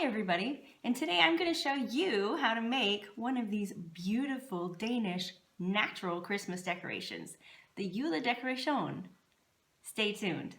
Hi everybody, and today I'm going to show you how to make one of these beautiful Danish natural Christmas decorations, the Juledekoration. Stay tuned.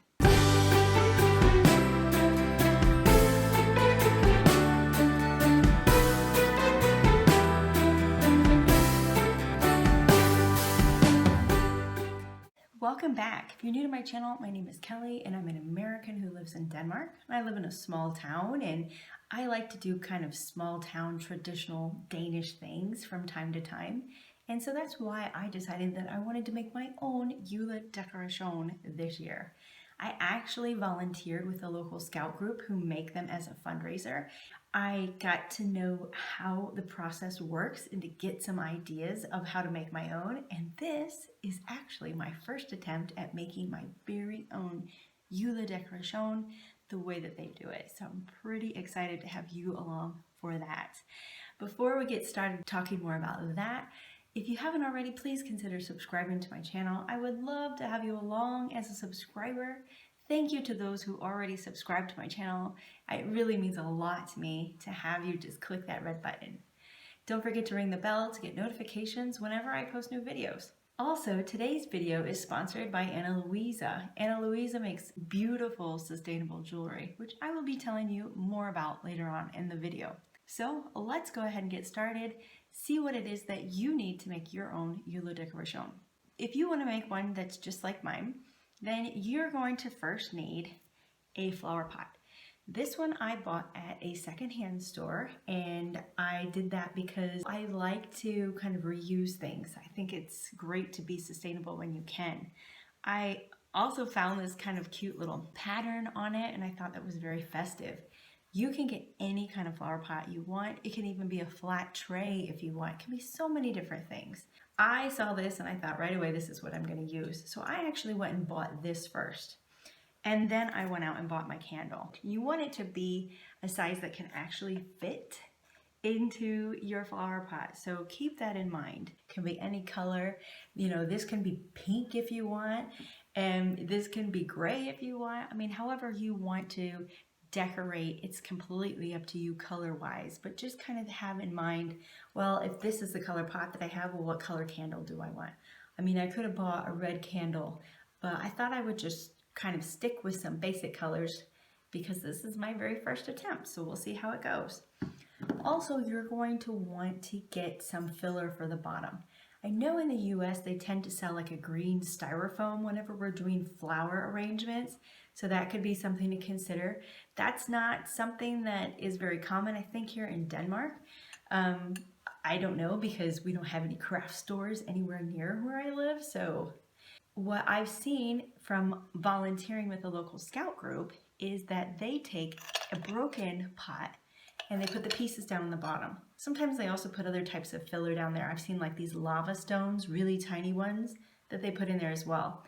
Welcome back. If you're new to my channel, my name is Kelly and I'm an American who lives in Denmark. I live in a small town and I like to do kind of small town traditional Danish things from time to time. And so that's why I decided that I wanted to make my own Juledekoration this year. I actually volunteered with a local scout group who make them as a fundraiser. I got to know how the process works and to get some ideas of how to make my own. And this is actually my first attempt at making my very own Juledekoration the way that they do it. So I'm pretty excited to have you along for that. Before we get started talking more about that, if you haven't already, please consider subscribing to my channel. I would love to have you along as a subscriber. Thank you to those who already subscribed to my channel. It really means a lot to me to have you just click that red button. Don't forget to ring the bell to get notifications whenever I post new videos. Also, today's video is sponsored by Anna Louisa. Anna Louisa makes beautiful sustainable jewelry, which I will be telling you more about later on in the video. So let's go ahead and get started. See what it is that you need to make your own Juledekoration. If you want to make one that's just like mine, then you're going to first need a flower pot. This one I bought at a secondhand store, and I did that because I like to kind of reuse things. I think it's great to be sustainable when you can. I also found this kind of cute little pattern on it, and I thought that was very festive. You can get any kind of flower pot you want. It can even be a flat tray if you want. It can be so many different things. I saw this and I thought right away, this is what I'm going to use. So I actually went and bought this first. And then I went out and bought my candle. You want it to be a size that can actually fit into your flower pot. So keep that in mind. It can be any color. You know, this can be pink if you want, and this can be gray if you want. I mean, however you want to decorate, it's completely up to you color-wise, but just kind of have in mind, well, if this is the color pot that I have, well, what color candle do I want? I mean, I could have bought a red candle, but I thought I would just kind of stick with some basic colors because this is my very first attempt, so we'll see how it goes. Also, you're going to want to get some filler for the bottom. I know in the US they tend to sell like a green styrofoam whenever we're doing flower arrangements, so that could be something to consider. That's not something that is very common, I think, here in Denmark. I don't know because we don't have any craft stores anywhere near where I live, so what I've seen from volunteering with a local scout group is that they take a broken pot and they put the pieces down on the bottom. Sometimes they also put other types of filler down there. I've seen like these lava stones, really tiny ones, that they put in there as well.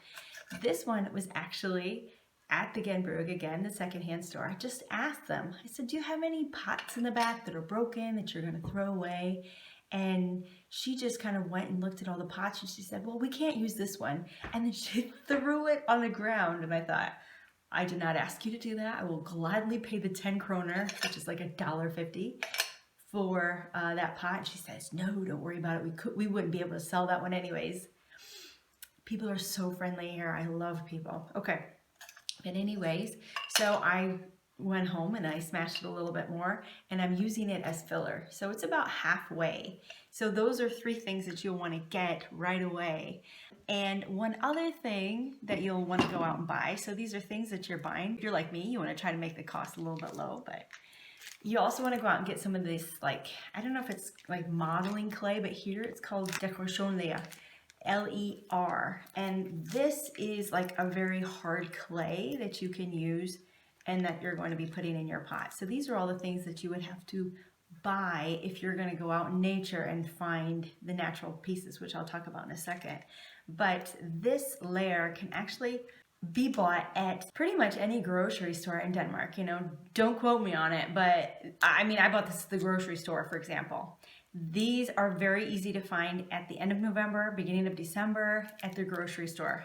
This one was actually at the Genbrug, again, the secondhand store. I just asked them, I said, do you have any pots in the back that are broken that you're gonna throw away? And she just kind of went and looked at all the pots and she said, well, we can't use this one. And then she threw it on the ground, and I thought, I did not ask you to do that. I will gladly pay the 10 kroner, which is like $1.50 for that pot. And she says, no, don't worry about it. We wouldn't be able to sell that one anyways. People are so friendly here. I love people. Okay, but anyways, so I went home and I smashed it a little bit more, and I'm using it as filler. So it's about halfway. So those are 3 things that you'll want to get right away. And one other thing that you'll want to go out and buy, so these are things that you're buying. If you're like me, you want to try to make the cost a little bit low, but you also want to go out and get some of this, like, I don't know if it's like modeling clay, but here it's called Decoration Leer. L-E-R. And this is like a very hard clay that you can use and that you're going to be putting in your pot. So these are all the things that you would have to buy if you're going to go out in nature and find the natural pieces, which I'll talk about in a second. But this layer can actually be bought at pretty much any grocery store in Denmark. You know, don't quote me on it, but I mean, I bought this at the grocery store, for example. These are very easy to find at the end of November, beginning of December at the grocery store.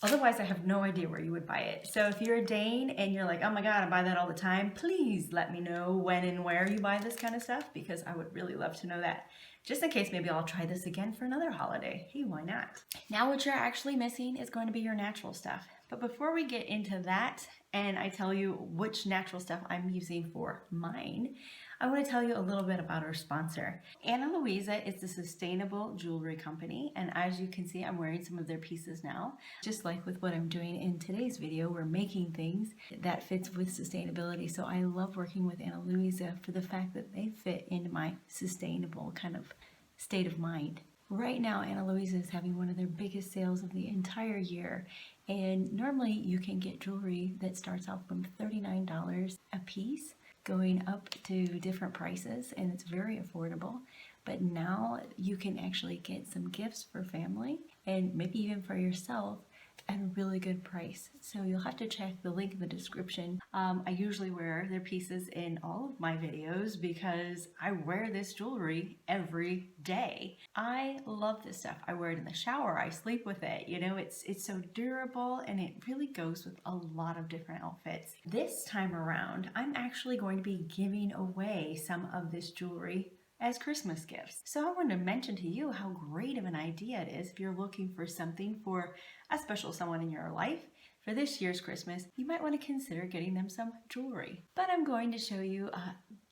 Otherwise, I have no idea where you would buy it. So if you're a Dane and you're like, oh my God, I buy that all the time, please let me know when and where you buy this kind of stuff, because I would really love to know that. Just in case, maybe I'll try this again for another holiday. Hey, why not? Now what you're actually missing is going to be your natural stuff. But before we get into that, and I tell you which natural stuff I'm using for mine, I want to tell you a little bit about our sponsor. Ana Luisa is a sustainable jewelry company, and as you can see, I'm wearing some of their pieces now. Just like with what I'm doing in today's video, we're making things that fits with sustainability. So I love working with Ana Luisa for the fact that they fit into my sustainable kind of state of mind. Right now, Ana Luisa is having one of their biggest sales of the entire year, and normally you can get jewelry that starts out from $39 a piece, going up to different prices, and it's very affordable. But now you can actually get some gifts for family and maybe even for yourself at a really good price. So you'll have to check the link in the description. I usually wear their pieces in all of my videos because I wear this jewelry every day. I love this stuff. I wear it in the shower, I sleep with it. You know, it's so durable, and it really goes with a lot of different outfits. This time around, I'm actually going to be giving away some of this jewelry as Christmas gifts. So I wanted to mention to you how great of an idea it is if you're looking for something for a special someone in your life. For this year's Christmas, you might want to consider getting them some jewelry. But I'm going to show you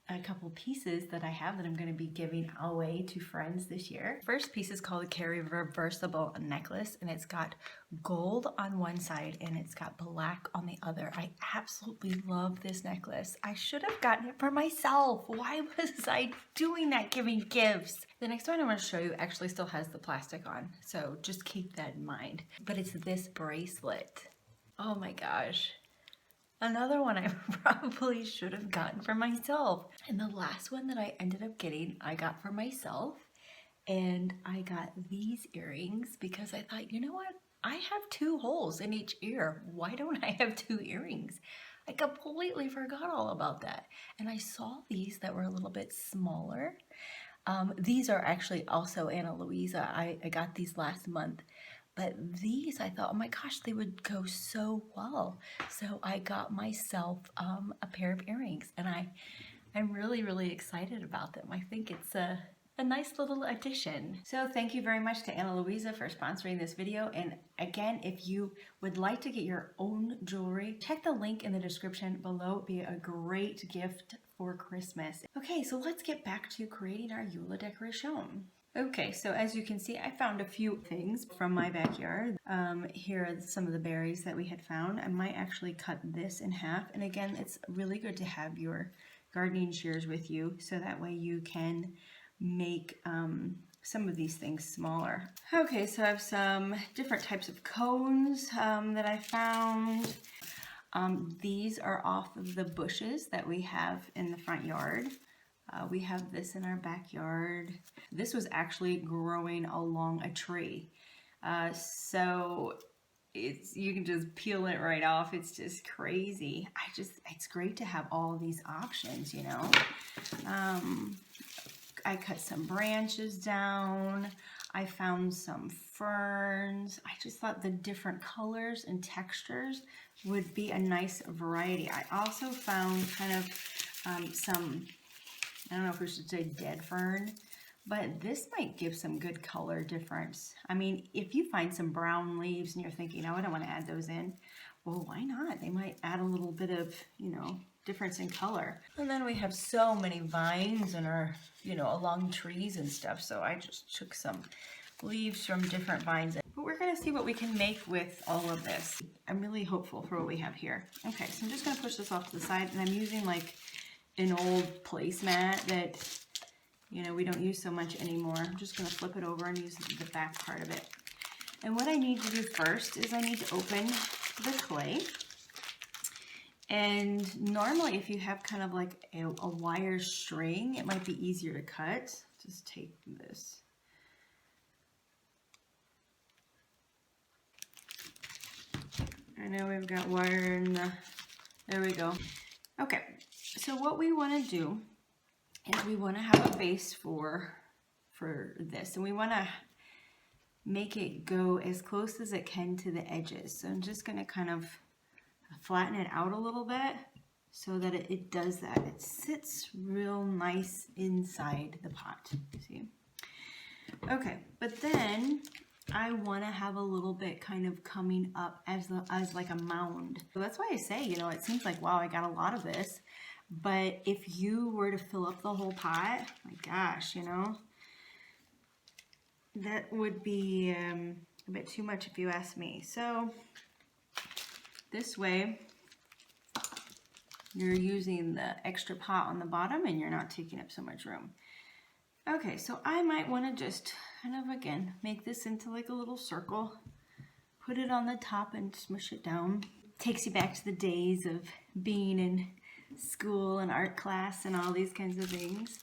a couple pieces that I have that I'm going to be giving away to friends this year. First piece is called a Carry Reversible Necklace, and it's got gold on one side and it's got black on the other. I absolutely love this necklace. I should have gotten it for myself. Why was I doing that, giving gifts? The next one I want to show you actually still has the plastic on, so just keep that in mind. But it's this bracelet. Oh my gosh. Another one I probably should have gotten for myself. And the last one that I ended up getting, I got for myself. And I got these earrings because I thought, you know what? I have 2 holes in each ear. Why don't I have 2 earrings? I completely forgot all about that. And I saw these that were a little bit smaller. These are actually also Ana Luisa. I got these last month. But these, I thought, oh my gosh, they would go so well. So I got myself a pair of earrings, and I'm really, really excited about them. I think it's a nice little addition. So thank you very much to Ana Luisa for sponsoring this video. And again, if you would like to get your own jewelry, check the link in the description below. It'd be a great gift for Christmas. Okay, so let's get back to creating our Juledekoration. Okay, so as you can see, I found a few things from my backyard. Here are some of the berries that we had found. I might actually cut this in half. And again, it's really good to have your gardening shears with you, so that way you can make some of these things smaller. Okay, so I have some different types of cones that I found. These are off of the bushes that we have in the front yard. We have this in our backyard. This was actually growing along a tree. So you can just peel it right off. It's just crazy. It's great to have all of these options, you know. I cut some branches down. I found some ferns. I just thought the different colors and textures would be a nice variety. I also found kind of some, I don't know if we should say dead fern, but this might give some good color difference. I mean, if you find some brown leaves and you're thinking, oh, I don't want to add those in, well, why not? They might add a little bit of, you know, difference in color. And then we have so many vines in our, you know, along trees and stuff. So I just took some leaves from different vines. But we're going to see what we can make with all of this. I'm really hopeful for what we have here. Okay, so I'm just going to push this off to the side, and I'm using like an old placemat that, you know, we don't use so much anymore. I'm just going to flip it over and use the back part of it. And what I need to do first is I need to open the clay. And normally if you have kind of like a wire string, it might be easier to cut. Just take this. I know we've got wire in the, there we go. Okay, so what we want to do is we want to have a base for this, and we want to make it go as close as it can to the edges. So I'm just going to kind of flatten it out a little bit so that it does that. It sits real nice inside the pot, see? Okay, but then I want to have a little bit kind of coming up as like a mound. So that's why I say, you know, it seems like, wow, I got a lot of this. But if you were to fill up the whole pot, my gosh, you know, that would be a bit too much if you ask me. So this way, you're using the extra pot on the bottom and you're not taking up so much room. Okay, so I might want to just kind of, again, make this into like a little circle, put it on the top and smush it down. Takes you back to the days of being in school and art class and all these kinds of things.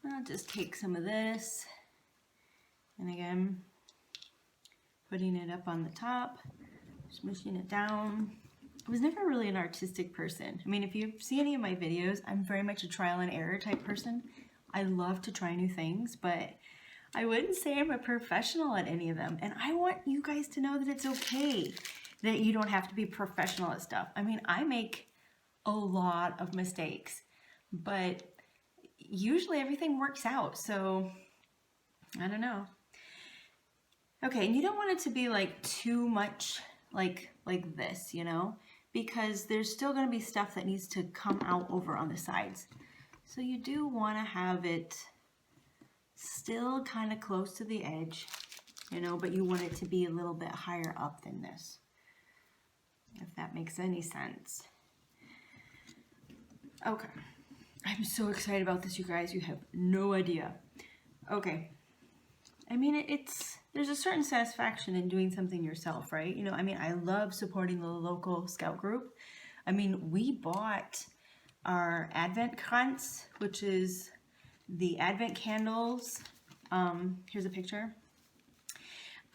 I'll just take some of this, and again, putting it up on the top, smushing it down. I was never really an artistic person. I mean, if you see any of my videos, I'm very much a trial and error type person. I love to try new things, but I wouldn't say I'm a professional at any of them. And I want you guys to know that it's okay that you don't have to be professional at stuff. I mean, I make a lot of mistakes, but usually everything works out. So I don't know. Okay, and you don't want it to be like too much like this, you know, because there's still going to be stuff that needs to come out over on the sides. So you do want to have it still kind of close to the edge, you know, but you want it to be a little bit higher up than this, if that makes any sense. Okay, I'm so excited about this, you guys. You have no idea. Okay, I mean, there's a certain satisfaction in doing something yourself, right? You know, I mean, I love supporting the local scout group. I mean, we bought our Advent krantz, which is the Advent candles. Here's a picture.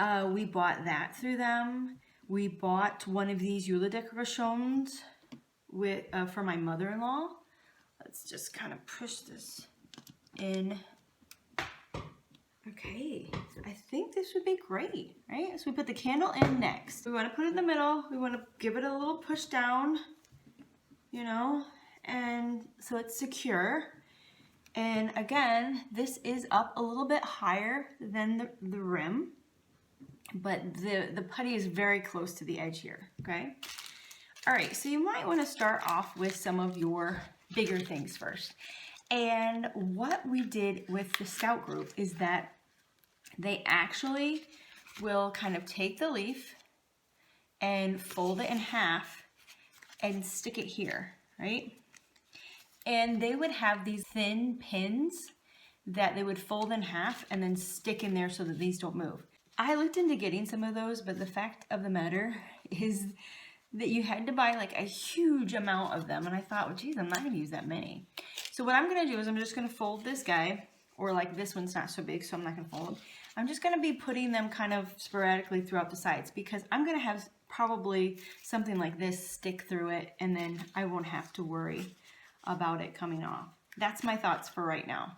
We bought that through them. We bought one of these Juledekorations for my mother-in-law. Let's just kind of push this in. Okay, I think this would be great, right? So we put the candle in next. We want to put it in the middle. We want to give it a little push down, you know, and so it's secure. And again, this is up a little bit higher than the rim, but the putty is very close to the edge here, okay? All right, so you might want to start off with some of your bigger things first. And what we did with the scout group is that they actually will kind of take the leaf and fold it in half and stick it here, right? And they would have these thin pins that they would fold in half and then stick in there so that these don't move. I looked into getting some of those, but the fact of the matter is that you had to buy like a huge amount of them. And I thought, well, geez, I'm not gonna use that many. So what I'm gonna do is I'm just gonna fold this guy, or like this one's not so big, so I'm not gonna fold them. I'm just gonna be putting them kind of sporadically throughout the sides because I'm gonna have probably something like this stick through it, and then I won't have to worry about it coming off. That's my thoughts for right now.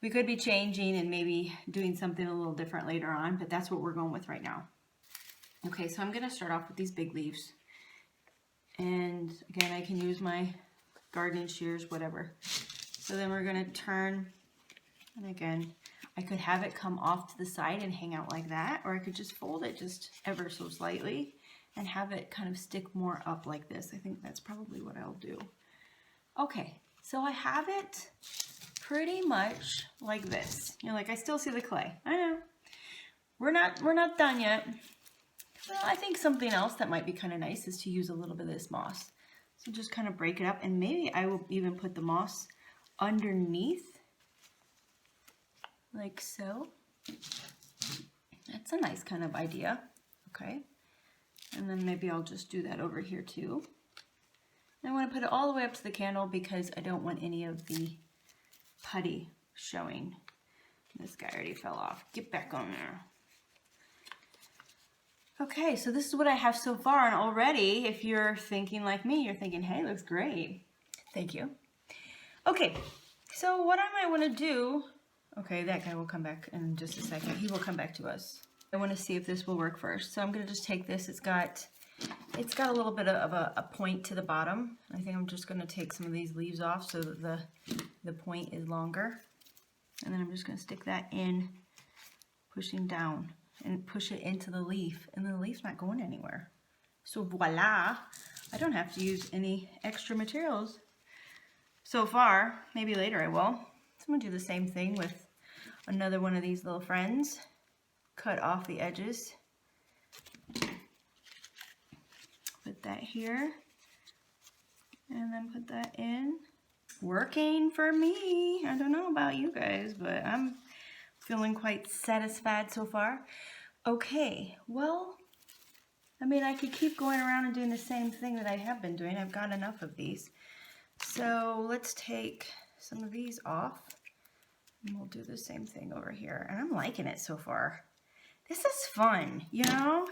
We could be changing and maybe doing something a little different later on, but that's what we're going with right now. Okay, so I'm gonna start off with these big leaves. And again, I can use my gardening shears, whatever. So then we're gonna turn, and again, I could have it come off to the side and hang out like that, or I could just fold it just ever so slightly and have it kind of stick more up like this. I think that's probably what I'll do. Okay, so I have it pretty much like this. You know, like I still see the clay. I know. We're not done yet. Well, I think something else that might be kind of nice is to use a little bit of this moss. So just kind of break it up, and maybe I will even put the moss underneath, like so. That's a nice kind of idea. Okay. And then maybe I'll just do that over here too. I want to put it all the way up to the candle because I don't want any of the putty showing. This guy already fell off. Get back on there. Okay, so this is what I have so far, and already, if you're thinking like me, you're thinking, hey, looks great. Thank you. Okay, so what I might want to do, okay, that guy will come back in just a second. He will come back to us. I want to see if this will work first. So I'm going to just take this. It's got a little bit of a point to the bottom. I think I'm just going to take some of these leaves off so that the point is longer. And then I'm just going to stick that in, pushing down, and push it into the leaf. And the leaf's not going anywhere. So voila! I don't have to use any extra materials so far. Maybe later I will. So I'm going to do the same thing with another one of these little friends. Cut off the edges. Put that here. And then put that in. Working for me. I don't know about you guys, but I'm feeling quite satisfied so far. Okay, well, I mean, I could keep going around and doing the same thing that I have been doing. I've got enough of these. So let's take some of these off. And we'll do the same thing over here. And I'm liking it so far. This is fun, you know?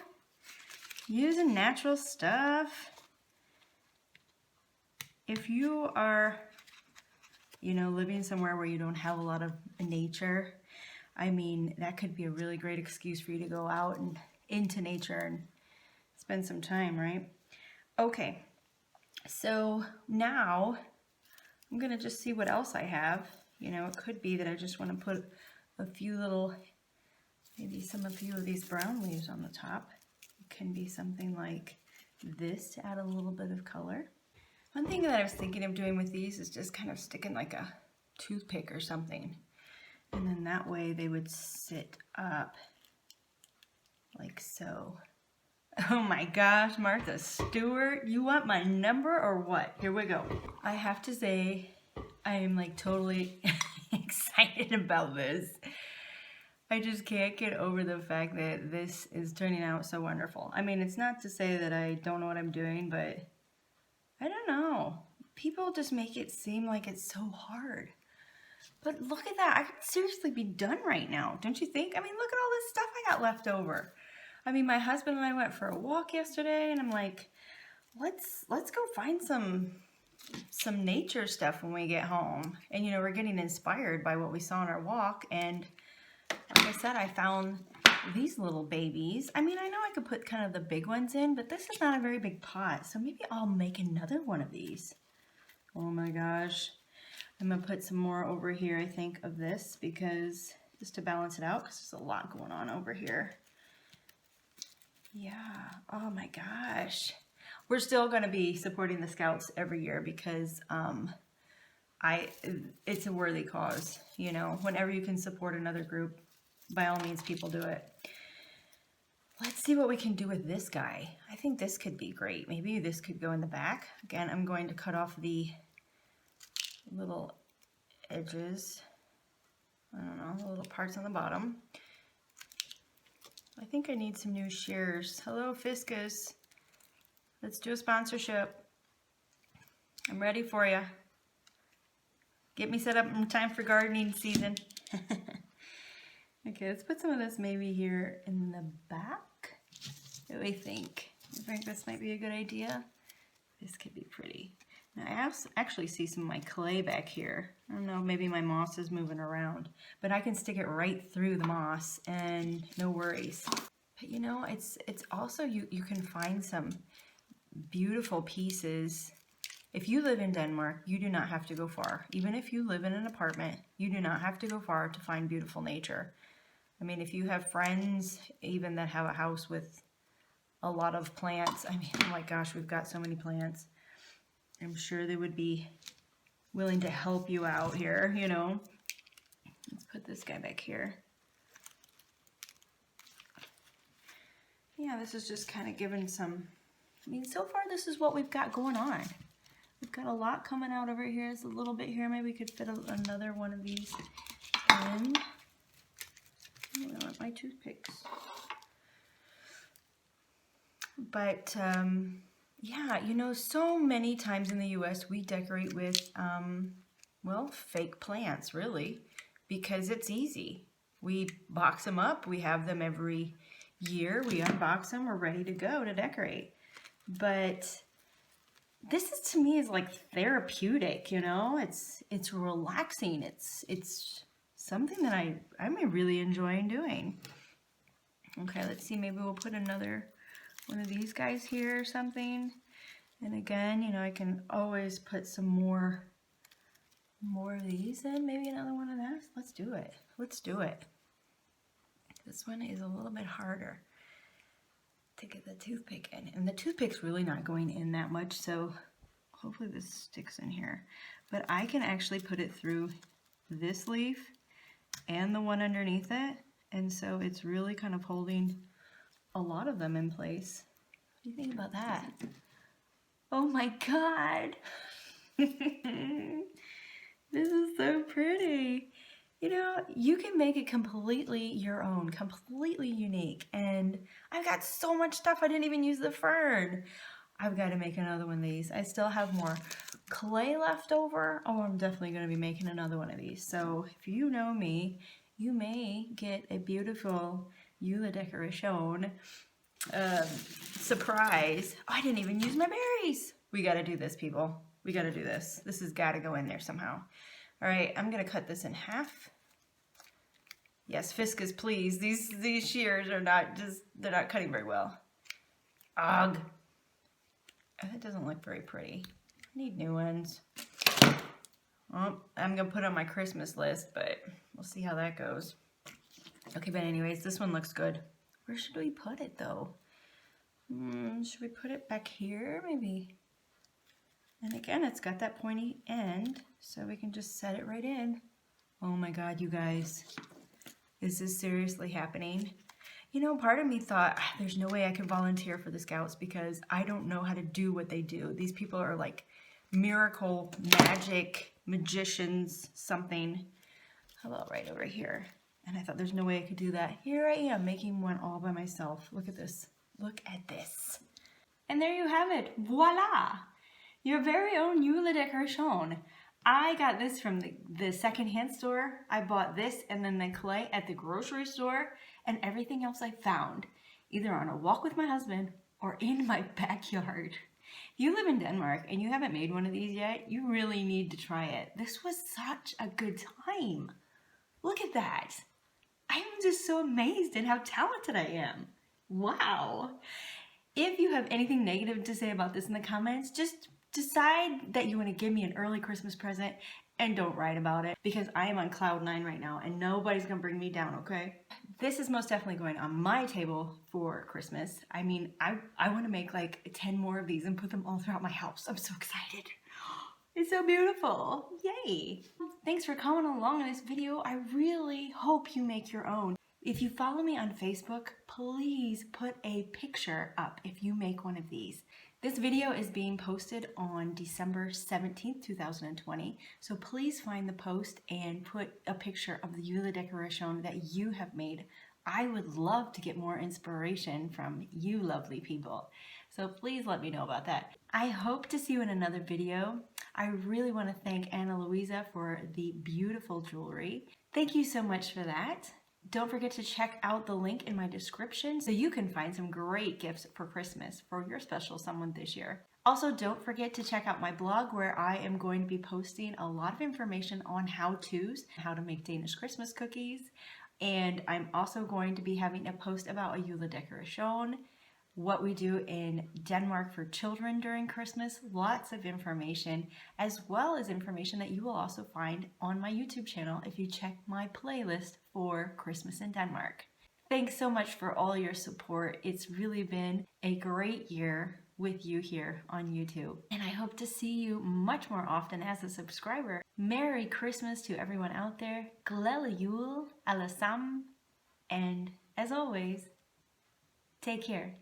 Using natural stuff. If you are, you know, living somewhere where you don't have a lot of nature, I mean, that could be a really great excuse for you to go out and into nature and spend some time, right? Okay, so now I'm gonna just see what else I have. You know, it could be that I just want to put a few little, maybe a few of these brown leaves on the top. It can be something like this to add a little bit of color. One thing that I was thinking of doing with these is just kind of sticking like a toothpick or something. And then that way they would sit up like so. Oh my gosh, Martha Stewart, you want my number or what? Here we go. I have to say, I am like totally excited about this. I just can't get over the fact that this is turning out so wonderful. I mean, it's not to say that I don't know what I'm doing, but I don't know. People just make it seem like it's so hard. But look at that. I could seriously be done right now, don't you think? I mean, look at all this stuff I got left over. I mean, my husband and I went for a walk yesterday, and I'm like, let's go find some nature stuff when we get home. And, you know, we're getting inspired by what we saw on our walk. And like I said, I found these little babies. I mean, I know I could put kind of the big ones in, but this is not a very big pot. So maybe I'll make another one of these. Oh my gosh. I'm going to put some more over here, I think, of this, because just to balance it out, because there's a lot going on over here. Yeah. Oh my gosh. We're still going to be supporting the Scouts every year because it's a worthy cause. You know, whenever you can support another group, by all means, people do it. Let's see what we can do with this guy. I think this could be great. Maybe this could go in the back. Again, I'm going to cut off the little edges. I don't know, the little parts on the bottom. I think I need some new shears. Hello, Fiscus. Let's do a sponsorship. I'm ready for you. Get me set up in time for gardening season. Okay, let's put some of this maybe here in the back. What do we think? You think this might be a good idea? This could be pretty. Now I actually see some of my clay back here. I don't know, maybe my moss is moving around, but I can stick it right through the moss and no worries. But you know, it's also, you can find some beautiful pieces. If you live in Denmark, you do not have to go far. Even if you live in an apartment, you do not have to go far to find beautiful nature. I mean, if you have friends even that have a house with a lot of plants, I mean, oh my gosh, we've got so many plants. I'm sure they would be willing to help you out here, you know. Let's put this guy back here. Yeah, this is just kind of giving some, I mean, so far this is what we've got going on. We've got a lot coming out over here. There's a little bit here. Maybe we could fit another one of these in. I want my toothpicks. But, yeah, you know, so many times in the U.S. we decorate with, well, fake plants, really, because it's easy. We box them up. We have them every year. We unbox them. We're ready to go to decorate. But this is, to me, is like therapeutic, you know? It's relaxing. It's something that I'm really enjoying doing. Okay, let's see, maybe we'll put another one of these guys here or something. And again, you know, I can always put some more of these in, maybe another one of those. Let's do it. Let's do it. This one is a little bit harder to get the toothpick in. And the toothpick's really not going in that much, so hopefully this sticks in here. But I can actually put it through this leaf and the one underneath it. And so it's really kind of holding a lot of them in place. What do you think about that? Oh my God. This is so pretty. You know, you can make it completely your own, completely unique. And I've got so much stuff I didn't even use the fern. I've got to make another one of these. I still have more clay left over. Oh, I'm definitely going to be making another one of these. So if you know me, you may get a beautiful Juledekoration surprise. Oh, I didn't even use my berries. We got to do this, people. We got to do this. This has got to go in there somehow. All right, I'm going to cut this in half. Yes, Fiscus, please. These shears are not they're not cutting very well. Ugh. That doesn't look very pretty. I need new ones. Well, I'm going to put it on my Christmas list, but we'll see how that goes. Okay, but anyways, this one looks good. Where should we put it, though? Should we put it back here, maybe? And again, it's got that pointy end, so we can just set it right in. Oh my God, you guys. Is this seriously happening? You know, part of me thought, there's no way I can volunteer for the Scouts because I don't know how to do what they do. These people are like miracle, magic, magicians, something. How about right over here? And I thought there's no way I could do that. Here I am making one all by myself. Look at this. Look at this. And there you have it. Voila! Your very own Juledekoration. I got this from the secondhand store. I bought this and then the clay at the grocery store and everything else I found, either on a walk with my husband or in my backyard. If you live in Denmark and you haven't made one of these yet, you really need to try it. This was such a good time. Look at that. I'm just so amazed at how talented I am. Wow. If you have anything negative to say about this in the comments, just decide that you want to give me an early Christmas present and don't write about it because I am on cloud 9 right now and nobody's gonna bring me down, okay? This is most definitely going on my table for Christmas. I mean, I want to make like 10 more of these and put them all throughout my house. I'm so excited. It's so beautiful. Yay. Thanks for commenting along in this video. I really hope you make your own. If you follow me on Facebook, please put a picture up if you make one of these. This video is being posted on December 17th, 2020. So please find the post and put a picture of the Juledekoration that you have made. I would love to get more inspiration from you lovely people. So please let me know about that. I hope to see you in another video. I really want to thank Anna Louisa for the beautiful jewelry. Thank you so much for that. Don't forget to check out the link in my description so you can find some great gifts for Christmas for your special someone this year. Also, don't forget to check out my blog where I am going to be posting a lot of information on how-tos, how to make Danish Christmas cookies, and I'm also going to be having a post about a Juledekoration, what we do in Denmark for children during Christmas, lots of information, as well as information that you will also find on my YouTube channel if you check my playlist for Christmas in Denmark. Thanks so much for all your support. It's really been a great year with you here on YouTube. And I hope to see you much more often as a subscriber. Merry Christmas to everyone out there. Glædelig jul alle sammen. And as always, take care.